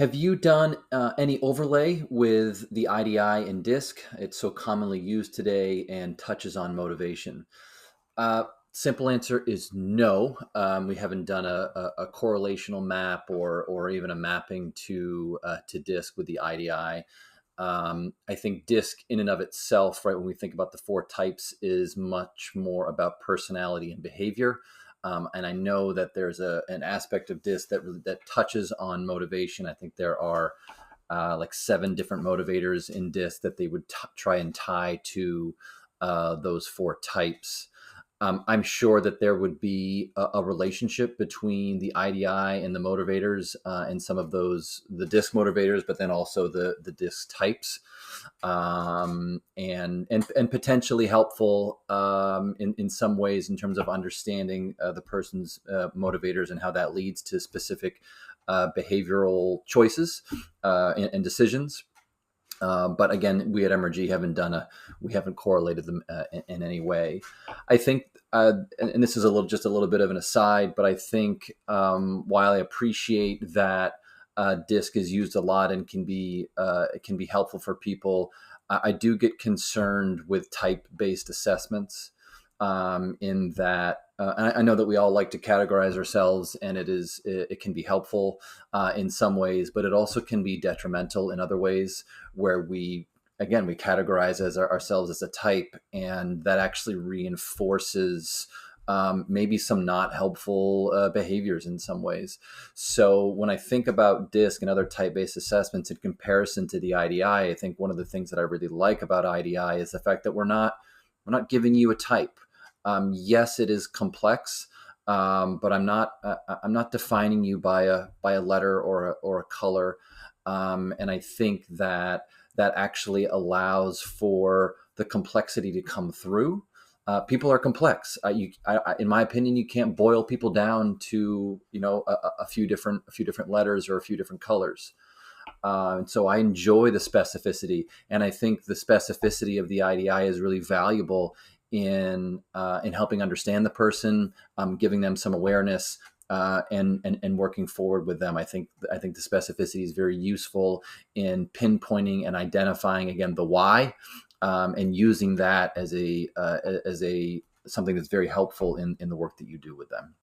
Have you done any overlay with the IDI and DiSC? It's so commonly used today and touches on motivation. Simple answer is no. We haven't done a correlational map or even a mapping to DiSC with the IDI. I think DiSC in and of itself, right, when we think about the four types, is much more about personality and behavior. And I know that there's an aspect of DiSC that touches on motivation. I think there are like seven different motivators in DiSC that they would try and tie to those four types. I'm sure that there would be a relationship between the IDI and the motivators and some of the DiSC motivators, but then also the DiSC types, and potentially helpful in some ways in terms of understanding the person's motivators and how that leads to specific behavioral choices and decisions. But again, we at MRG we haven't correlated them in any way. I think, and this is just a little bit of an aside, but I think while I appreciate that DiSC is used a lot and it can be helpful for people, I do get concerned with type-based assessments. In that, I know that we all like to categorize ourselves, and it can be helpful in some ways, but it also can be detrimental in other ways, where we categorize ourselves as a type, and that actually reinforces maybe some not helpful behaviors in some ways. So when I think about DiSC and other type-based assessments in comparison to the IDI, I think one of the things that I really like about IDI is the fact that we're not giving you a type. Yes, it is complex, but I'm not defining you by a letter or a color, and I think that actually allows for the complexity to come through. People are complex. In my opinion, you can't boil people down to a few different letters or a few different colors. And so I enjoy the specificity, and I think the specificity of the IDI is really valuable in helping understand the person, giving them some awareness, and working forward with them. I think the specificity is very useful in pinpointing and identifying again the why, and using that as a something that's very helpful in the work that you do with them.